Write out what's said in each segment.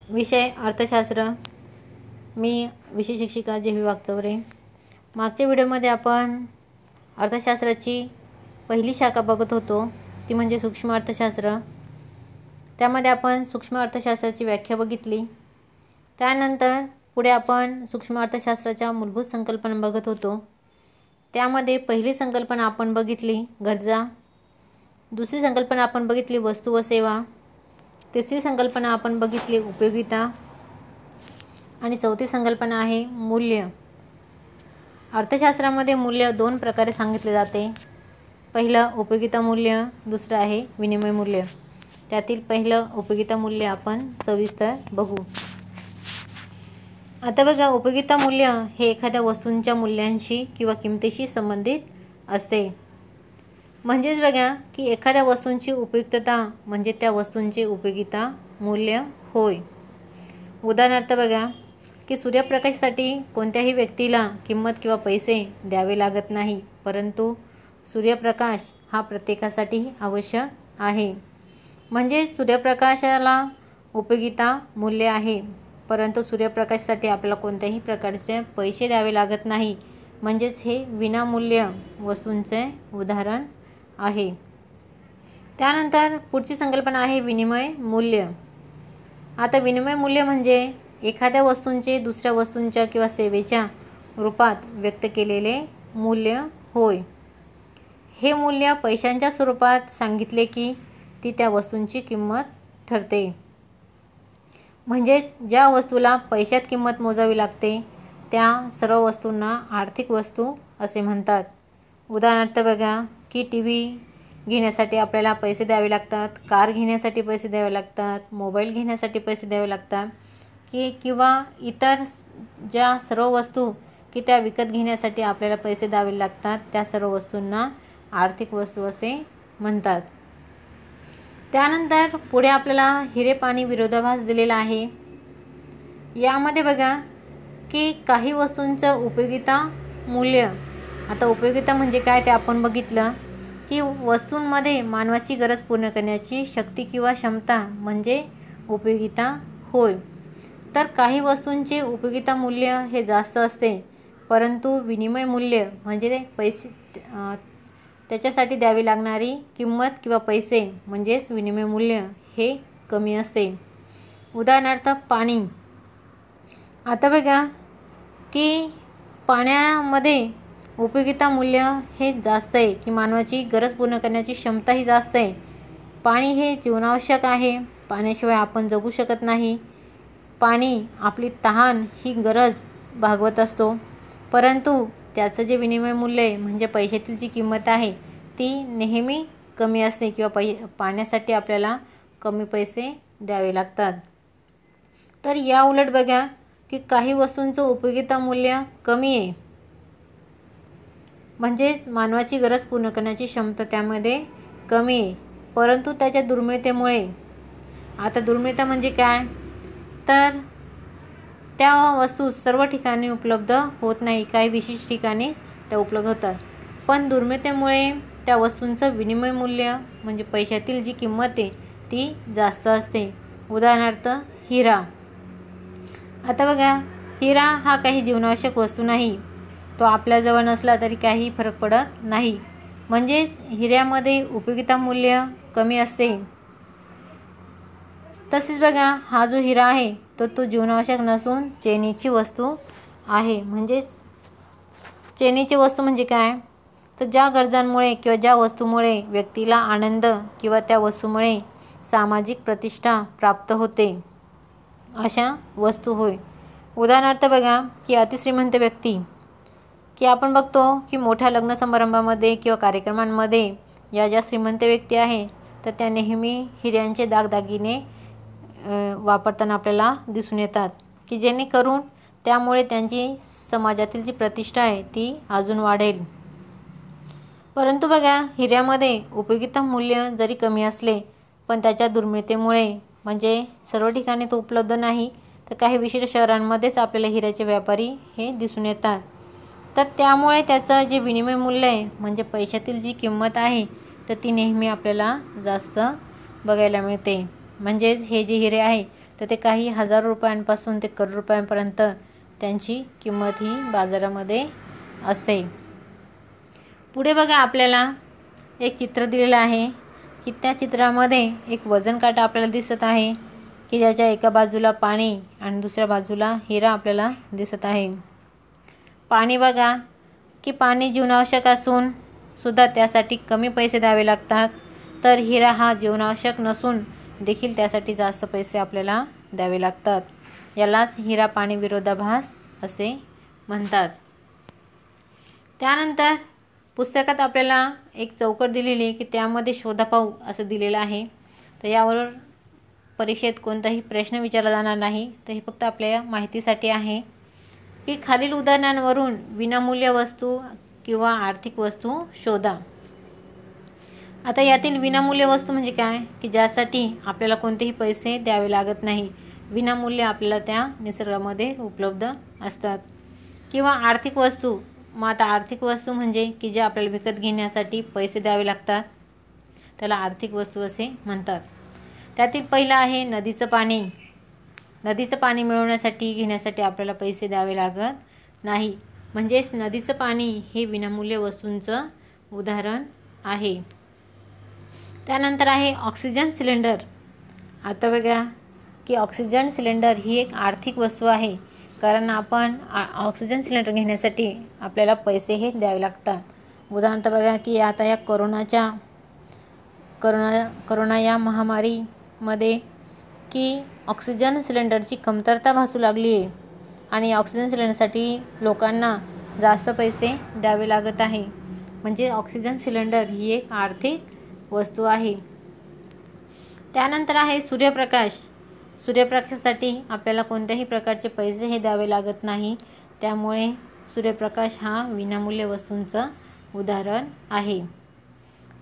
विषय अर्थशास्त्र। मी विषय शिक्षिका जेवी वागचौरे। मागच्या व्हिडिओमध्ये आपण अर्थशास्त्राची पहिली शाखा बघत होतो, ती म्हणजे सूक्ष्म अर्थशास्त्र। त्यामध्ये आपण सूक्ष्म अर्थशास्त्राची व्याख्या बघितली। त्यानंतर पुढे आपण सूक्ष्म अर्थशास्त्राच्या मूलभूत संकल्पना बघत होतो। त्यामध्ये पहिली संकल्पना आपण बघितली गरजा, दुसरी संकल्पना आपण बघितली वस्तू व सेवा, तिसरी संकल्पना आपण बघितली उपयोगिता आणि चौथी संकल्पना आहे मूल्य। अर्थशास्त्रामध्ये मूल्य दोन प्रकारे सांगितले जाते। पहिलं उपयोगिता मूल्य, दुसरं आहे विनिमय मूल्य। त्यातील पहिलं उपयोगिता मूल्य आपण सविस्तर बघू। आता बघा, उपयोगिता मूल्य हे एखाद्या वस्तूंच्या मूल्यांशी किंवा किमतीशी संबंधित असते। म्हणजेच बघा की एखाद्या वस्तूंची उपयुक्तता म्हणजे त्या वस्तूंचे उपयोगिता मूल्य होय। उदाहरणार्थ बघा की सूर्यप्रकाशासाठी कोणत्याही व्यक्तीला किंमत किंवा पैसे द्यावे लागत नाही, परंतु सूर्यप्रकाश हा प्रत्येकासाठी आवश्यक आहे। म्हणजे सूर्यप्रकाशाला उपयोगिता मूल्य आहे, परंतु सूर्यप्रकाशासाठी आपल्याला कोणत्याही प्रकारचे पैसे द्यावे लागत नाही। म्हणजेच हे विनामूल्य वस्तूंचे उदाहरण आहे। त्यानंतर पुढची संकल्पना आहे विनिमय मूल्य। आता विनिमय मूल्य म्हणजे एखाद्या वस्तूंचे दुसऱ्या वस्तूंच्या किंवा सेवेच्या रूपात व्यक्त केलेले मूल्य होय। हे मूल्य पैशांच्या स्वरूपात सांगितले की ती त्या वस्तूंची किंमत ठरते। म्हणजेच ज्या वस्तूला पैशात किंमत मोजावी लागते त्या सर्व वस्तूंना आर्थिक वस्तू असे म्हणतात। उदाहरणार्थ बघा की टीव्ही घेण्यासाठी आपल्याला पैसे द्यावे लागतात, कार घेण्यासाठी पैसे द्यावे लागतात, मोबाईल घेण्यासाठी पैसे द्यावे लागतात किंवा इतर ज्या सर्व वस्तू की त्या विकत घेण्यासाठी आपल्याला पैसे द्यावे लागतात, त्या सर्व वस्तूंना आर्थिक वस्तू असे म्हणतात। त्यानंतर पुढे आपल्याला हिरे पाणी विरोधाभास दिलेला आहे। यामध्ये बघा की काही वस्तूंचं उपयोगिता मूल्य। आता उपयोगिता म्हणजे काय ते आपण बघितलं की वस्तूंमध्ये मानवाची गरज पूर्ण करण्याची शक्ती किंवा क्षमता म्हणजे उपयोगिता होय। तर काही वस्तूंचे उपयोगिता मूल्य हे जास्त असते, परंतु विनिमय मूल्य म्हणजे ते पैसे त्याच्यासाठी द्यावी लागणारी किंमत किंवा पैसे म्हणजेच विनिमय मूल्य हे कमी असते। उदाहरणार्थ पाणी। आता बघा की पाण्यामध्ये उपयोगिता मूल्य हे जास्त आहे की मानवाची गरज पूर्ण करण्याची क्षमता ही जास्त आहे। पाणी हे जीवनावश्यक आहे, पाण्याशिवाय आपण जगू शकत नाही। पाणी आपली तहान ही गरज भागवत असतो, परंतु त्याचं जे विनिमय मूल्य आहे म्हणजे पैशातील जी किंमत आहे ती नेहमी कमी असते किंवा पाण्यासाठी आपल्याला कमी पैसे द्यावे लागतात। तर या उलट बघा की काही वस्तूंचं उपयोगिता मूल्य कमी आहे, म्हणजेच मानवाची गरज पूर्ण करण्याची क्षमता त्यामध्ये कमी आहे, परंतु त्याच्या दुर्मिळतेमुळे। आता दुर्मिळता म्हणजे काय, तर त्या वस्तू सर्व ठिकाणी उपलब्ध होत नाही, काही विशिष्ट ठिकाणी त्या उपलब्ध होतात, पण दुर्मिळतेमुळे त्या वस्तूंचं विनिमय मूल्य म्हणजे पैशातील जी किंमत आहे ती जास्त असते। उदाहरणार्थ हिरा। आता बघा हिरा हा काही जीवनावश्यक वस्तू नाही, तो आपल्याजवळ नसला तरी काही फरक पडत नाही, म्हणजेच हिऱ्यामध्ये उपयोगिता मूल्य कमी असते। तसेच बघा हा जो हिरा आहे तो जीवनावश्यक नसून चैनीची वस्तू आहे। म्हणजेच चैनीची वस्तू म्हणजे काय, तर ज्या गरजांमुळे किंवा ज्या वस्तूमुळे व्यक्तीला आनंद किंवा त्या वस्तूमुळे सामाजिक प्रतिष्ठा प्राप्त होते अशा वस्तू होय। उदाहरणार्थ बघा की अतिश्रीमंत व्यक्ती की आपण बघतो की मोठ्या लग्न समारंभामध्ये किंवा कार्यक्रमांमध्ये या ज्या श्रीमंत व्यक्ती आहे तर त्या नेहमी हिऱ्यांचे दागदागिने वापरताना आपल्याला दिसून येतात की जेणेकरून त्यामुळे त्यांची समाजातील जी प्रतिष्ठा आहे ती अजून वाढेल। परंतु बघा हिऱ्यामध्ये उपयोगिता मूल्य जरी कमी असले पण त्याच्या दुर्मिळतेमुळे म्हणजे सर्व ठिकाणी तो उपलब्ध नाही, तर काही विशिष्ट शहरांमध्येच आपल्याला हिऱ्याचे व्यापारी हे दिसून येतात। तर त्यामुळे त्याचं जे विनिमय मूल्य आहे म्हणजे पैशातील जी किंमत आहे तर ती नेहमी आपल्याला जास्त बघायला मिळते। म्हणजेच हे जे हिरे आहे तर ते काही हजारो रुपयांपासून ते करोड रुपयांपर्यंत त्यांची किंमत ही बाजारामध्ये असते. पुढे बघा आपल्याला एक चित्र दिलेलं आहे की त्या चित्रामध्ये एक वजन काटा आपल्याला दिसत आहे की ज्याच्या एका बाजूला पाणी आणि दुसऱ्या बाजूला हिरा आपल्याला दिसत आहे. पाणी बघा की पाणी जीवनावश्यक असून सुद्धा त्यासाठी कमी पैसे द्यावे लागतात, तर हिरा हा जीवनावश्यक नसून देखील त्यासाठी जास्त पैसे आपल्याला द्यावे लागतात. यालाच हिरा पाणी विरोधाभास असे म्हणतात. त्यानंतर पुस्तकात आपल्याला एक चौकट दिलेली आहे की त्यामध्ये शोधा पाहू असं दिलेलं आहे. तर यावर परीक्षेत कोणताही प्रश्न विचारला जाणार नाही, तर हे फक्त आपल्या माहितीसाठी आहे की खालील उदाहरणांवरून विनामूल्य वस्तू किंवा आर्थिक वस्तू शोधा. आता यातील विनामूल्य वस्तू म्हणजे काय की ज्यासाठी आपल्याला कोणतेही पैसे द्यावे लागत नाही, विनामूल्य आपल्याला त्या निसर्गामध्ये उपलब्ध असतात. किंवा आर्थिक वस्तू, मग आता आर्थिक वस्तू म्हणजे की जे आपल्याला विकत घेण्यासाठी पैसे द्यावे लागतात, त्याला आर्थिक वस्तू असे म्हणतात. त्यातील पहिलं आहे नदीचं पाणी. नदीचं पाणी मिळवण्यासाठी घेण्यासाठी आपल्याला पैसे द्यावे लागत नाही, म्हणजेच नदीचं पाणी हे विनामूल्य वस्तूंचं उदाहरण आहे. त्यानंतर आहे ऑक्सिजन सिलेंडर. आता बघा की ऑक्सिजन सिलेंडर ही एक आर्थिक वस्तू आहे, कारण आपण ऑक्सिजन सिलेंडर घेण्यासाठी आपल्याला पैसे हे द्यावे लागतात. उदाहरणार्थ बघा की आता या करोना या महामारीमध्ये की ऑक्सिजन सिलेंडरची कमतरता भासू लागली आहे आणि ऑक्सिजन सिलेंडरसाठी लोकांना जास्त पैसे द्यावे लागत आहे, म्हणजे ऑक्सिजन सिलेंडर ही एक आर्थिक वस्तू आहे. त्यानंतर आहे सूर्यप्रकाश. सूर्यप्रकाशासाठी आपल्याला कोणत्याही प्रकारचे पैसे हे द्यावे लागत नाही, त्यामुळे सूर्यप्रकाश हा विनामूल्य वस्तूंचं उदाहरण आहे.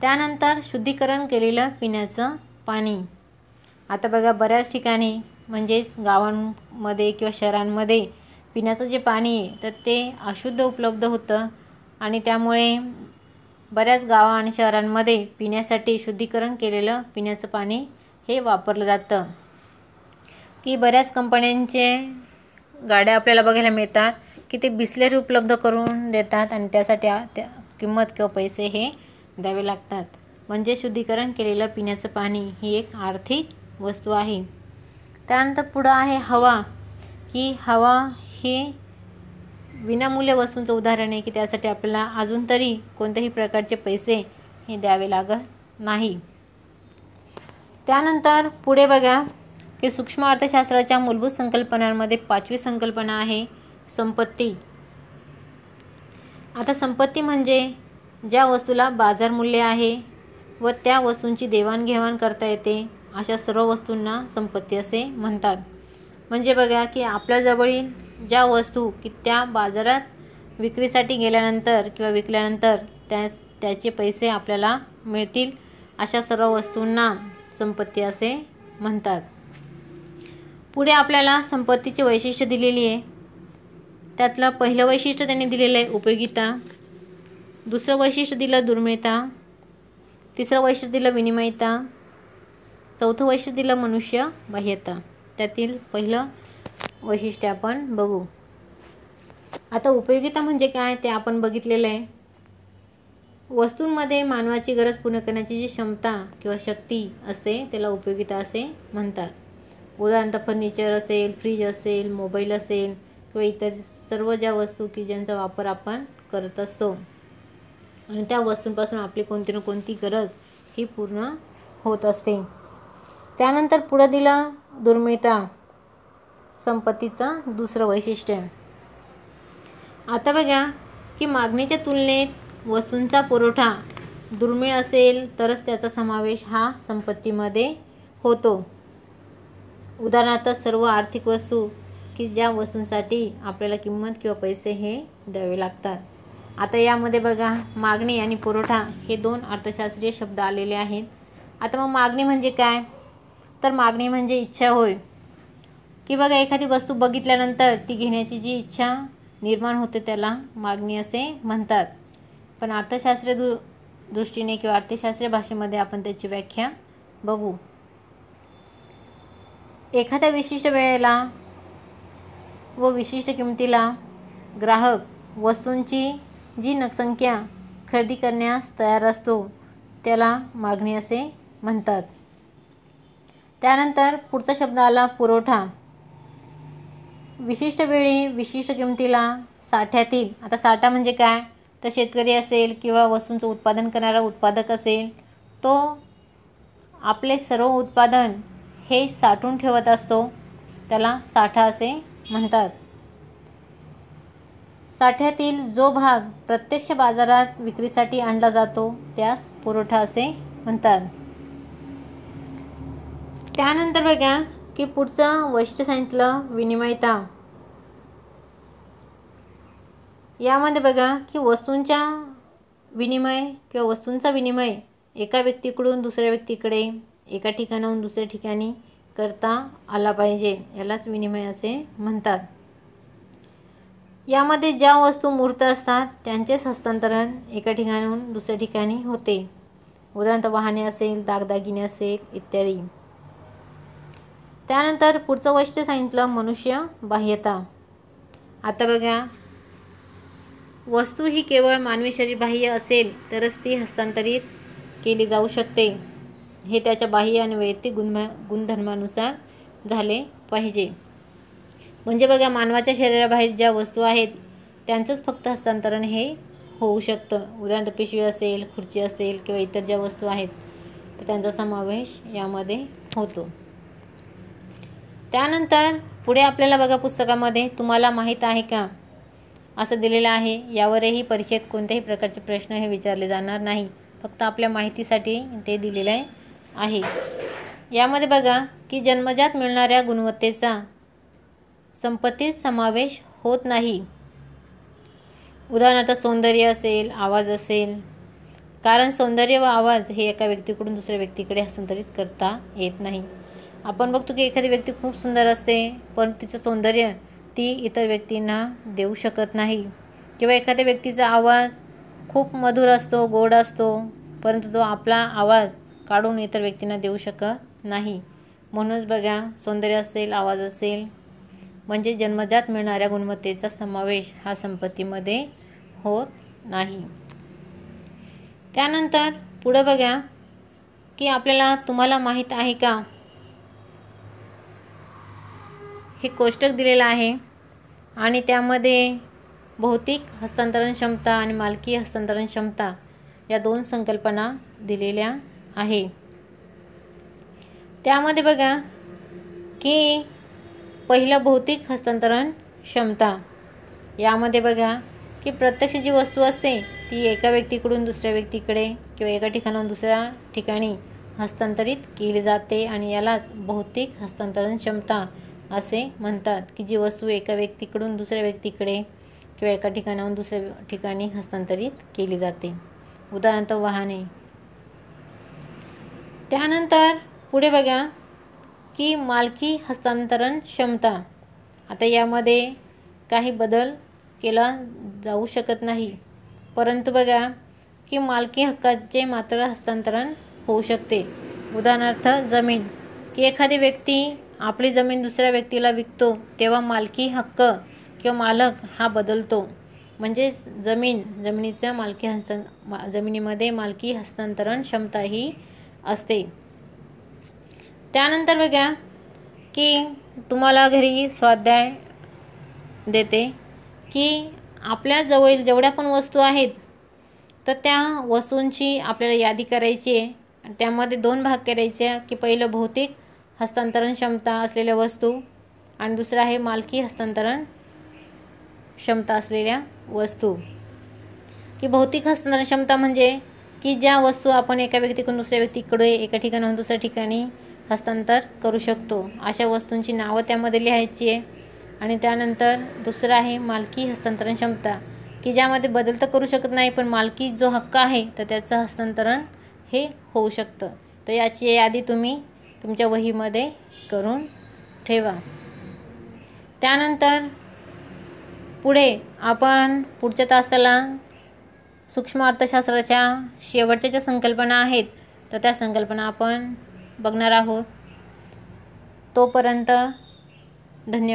त्यानंतर शुद्धीकरण केलेलं पिण्याचं पाणी. आता बघा बऱ्याच ठिकाणी म्हणजेच गावांमध्ये किंवा शहरांमध्ये पिण्याचं जे पाणी आहे तर ते अशुद्ध उपलब्ध होतं आणि त्यामुळे बऱ्याच गावा आणि शहरांमध्ये पिण्यासाठी शुद्धीकरण केलेलं पिण्याचं पाणी हे वापरलं जातं. की बऱ्याच कंपन्यांचे गाड्या आपल्याला बघायला मिळतात की ते बिसलेरी उपलब्ध करून देतात आणि त्यासाठी त्या किंमत किंवा पैसे हे द्यावे लागतात. म्हणजे शुद्धीकरण केलेलं पिण्याचं पाणी ही एक आर्थिक वस्तू आहे. त्यानंतर पुढं आहे हवा. की हवा हे विनामूल्य वस्तूंचं उदाहरण आहे की त्यासाठी आपल्याला अजून तरी कोणत्याही प्रकारचे पैसे हे द्यावे लागत नाही. त्यानंतर पुढे बघा की सूक्ष्म अर्थशास्त्राच्या मूलभूत संकल्पनांमध्ये 5वी संकल्पना आहे संपत्ती. आता संपत्ती म्हणजे ज्या वस्तूला बाजार मूल्य आहे व त्या वस्तूंची देवाणघेवाण करता येते अशा सर्व वस्तूंना संपत्ती असे म्हणतात. म्हणजे बघा की आपल्याजवळील ज्या वस्तू की त्या बाजारात विक्रीसाठी गेल्यानंतर किंवा विकल्यानंतर त्याचे पैसे आपल्याला मिळतील अशा सर्व वस्तूंना संपत्ती असे म्हणतात. पुढे आपल्याला संपत्तीची वैशिष्ट्य दिलेली आहे. त्यातलं पहिलं वैशिष्ट्य त्यांनी दिलेलं आहे उपयोगिता, दुसरं वैशिष्ट्य दिलं दुर्मिळता, तिसरं वैशिष्ट्य दिलं विनिमयता, चौथं वैशिष्ट्य दिलं मनुष्य बाह्यता. त्यातील पहिलं वैशिष्ट्य आपण बघू. आता उपयोगिता म्हणजे काय ते आपण बघितलेलं आहे. वस्तूंमध्ये मानवाची गरज पूर्ण करण्याची जी क्षमता किंवा शक्ती असते त्याला उपयोगिता असे म्हणतात. उदाहरणार्थ फर्निचर असेल, फ्रीज असेल, मोबाईल असेल किंवा इतर सर्व ज्या वस्तू की ज्यांचा वापर आपण करत असतो आणि त्या वस्तूंपासून आपली कोणती ना कोणती गरज ही पूर्ण होत असते. त्यानंतर पुढं दिलं दुर्मिळता, संपत्तीचं दुसरं वैशिष्ट्य. आता बघा की मागणीच्या तुलनेत वस्तूंचा पुरवठा दुर्मिळ असेल तरच त्याचा समावेश हा संपत्तीमध्ये होतो. उदाहरणार्थ सर्व आर्थिक वस्तू की ज्या वस्तूंसाठी आपल्याला किंमत किंवा पैसे हे द्यावे लागतात. आता यामध्ये बघा मागणी आणि पुरवठा हे 2 अर्थशास्त्रीय शब्द आलेले आहेत. आता मग मागणी म्हणजे काय तर मागणी म्हणजे इच्छा होय की बघा एखादी वस्तू बघितल्यानंतर ती घेण्याची जी इच्छा निर्माण होते त्याला मागणी असे म्हणतात. पण अर्थशास्त्रीय दृष्टीने किंवा अर्थशास्त्रीय भाषेमध्ये आपण त्याची व्याख्या बघू. एखाद्या विशिष्ट वेळेला व विशिष्ट किमतीला ग्राहक वस्तूंची जी नगसंख्या खरेदी करण्यास तयार असतो त्याला मागणी असे म्हणतात. त्यानंतर पुढचा शब्द आला पुरवठा. विशिष्ट वेळी विशिष्ट किमतीला साठ्यातील, आता साठा म्हणजे काय, तर शेतकरी असेल किंवा वस्तूंचं उत्पादन करणारा उत्पादक असेल, तो आपले सर्व उत्पादन हे साठवून ठेवत असतो, त्याला साठा असे म्हणतात. साठ्यातील जो भाग प्रत्यक्ष बाजारात विक्रीसाठी आणला जातो त्यास पुरवठा असे म्हणतात. त्यानंतर बघा की पुढचं वैशिष्ट्य सांगितलं विनिमयता. यामध्ये बघा की वस्तूंचा विनिमय एका व्यक्तीकडून दुसऱ्या व्यक्तीकडे, एका ठिकाणाहून दुसऱ्या ठिकाणी करता आला पाहिजे, यालाच विनिमय असे म्हणतात. यामध्ये ज्या वस्तू मूर्त असतात त्यांचेच हस्तांतरण एका ठिकाणाहून दुसऱ्या ठिकाणी होते. उदाहरणार्थ वाहने असेल, दागदागिने असेल इत्यादी. त्यानंतर पुढचं वैशिष्ट्य सांगितलं मनुष्य बाह्यता. आता बघा, वस्तू ही केवळ मानवी शरीर बाह्य असेल तरच ती हस्तांतरित केली जाऊ शकते. हे त्याच्या बाह्य आणि वैयक्तिक गुणधर्मानुसार झाले पाहिजे. म्हणजे बघा, मानवाच्या शरीराबाहेर ज्या वस्तू आहेत त्यांचंच फक्त हस्तांतरण हे होऊ शकतं. उदाहरणार्थ पिशवी असेल, खुर्ची असेल किंवा इतर ज्या वस्तू आहेत तर त्यांचा समावेश यामध्ये होतो. त्यानंतर पुढे आपल्याला बघा पुस्तकामध्ये तुम्हाला माहीत आहे का असं दिलेलं आहे. यावरही परीक्षेत कोणत्याही प्रकारचे प्रश्न हे विचारले जाणार नाही, फक्त आपल्या माहितीसाठी ते दिलेले आहे. यामध्ये बघा की जन्मजात मिळणाऱ्या गुणवत्तेचा संपत्तीत समावेश होत नाही. उदाहरणार्थ सौंदर्य असेल, आवाज असेल, कारण सौंदर्य व आवाज हे एका व्यक्तीकडून दुसऱ्या व्यक्तीकडे हस्तांतरित करता येत नाही. आपण बघतो की एखादी व्यक्ती खूप सुंदर असते पण तिचं सौंदर्य ती इतर व्यक्तींना देऊ शकत नाही, किंवा एखाद्या व्यक्तीचा आवाज खूप मधुर असतो, गोड असतो, परंतु तो आपला आवाज काढून इतर व्यक्तींना देऊ शकत नाही. म्हणूनच बघा, सौंदर्य असेल, आवाज असेल, म्हणजे जन्मजात मिळणाऱ्या गुणवत्तेचा समावेश हा संपत्तीमध्ये होत नाही. त्यानंतर पुढे बघा की तुम्हाला माहीत आहे का, हे कोष्टक दिलेलं आहे आणि त्यामध्ये भौतिक हस्तांतरण क्षमता आणि मालकी हस्तांतरण क्षमता या दोन संकल्पना दिलेल्या आहे. त्यामध्ये बघा की पहिलं भौतिक हस्तांतरण क्षमता. यामध्ये बघा की प्रत्यक्ष जी वस्तू असते ती एका व्यक्तीकडून दुसऱ्या व्यक्तीकडे किंवा एका ठिकाणाहून दुसऱ्या ठिकाणी हस्तांतरित केली जाते आणि यालाच भौतिक हस्तांतरण क्षमता असे म्हणतात. की जी वस्तू एका व्यक्तीकडून दुसऱ्या व्यक्तीकडे किंवा एका ठिकाणाहून दुसऱ्या ठिकाणी हस्तांतरित केली जाते. उदाहरणार्थ वाहने. त्यानंतर पुढे बघा की मालकी हस्तांतरण क्षमता. आता यामध्ये काही बदल केला जाऊ शकत नाही, परंतु बघा की मालकी हक्काचे मात्र हस्तांतरण होऊ शकते. उदाहरणार्थ जमीन, की एखादी व्यक्ती आपली जमीन दुसऱ्या व्यक्तीला विकतो तेव्हा मालकी हक्क किंवा मालक हा बदलतो, म्हणजे जमिनीमध्ये मालकी हस्तांतरण क्षमता ही असते. त्यानंतर बघा की तुम्हाला घरी स्वाध्याय देते की आपल्या जवळ जेवढ्या पण वस्तू आहेत तर त्या वस्तूंची आपल्याला यादी करायची आहे आणि त्यामध्ये दोन भाग करायचे, की पहिलं भौतिक हस्तांतरण क्षमता असलेल्या वस्तू आणि दुसरं आहे मालकी हस्तांतरण क्षमता असलेल्या वस्तू. की भौतिक हस्तांतरण क्षमता म्हणजे की ज्या वस्तू आपण एका व्यक्तीकडून दुसऱ्या व्यक्तीकडे, एका ठिकाणाहून दुसऱ्या ठिकाणी हस्तांतर करू शकतो, अशा वस्तूंची नावं त्यामध्ये लिहायची आहे. आणि त्यानंतर दुसरं आहे मालकी हस्तांतरण क्षमता, की ज्यामध्ये बदल तर करू शकत नाही पण मालकी जो हक्क आहे तर त्याचं हस्तांतरण हे होऊ शकतं. तर याची यादी तुम्ही तुमच्या वहीमध्ये करून ठेवा. त्यानंतर पुढे आपण पुढच्या तासाला सूक्ष्म अर्थशास्त्राच्या शेवटच्या ज्या संकल्पना आहेत तर त्या संकल्पना आपण बघणार आहोत. तोपर्यंत धन्यवाद.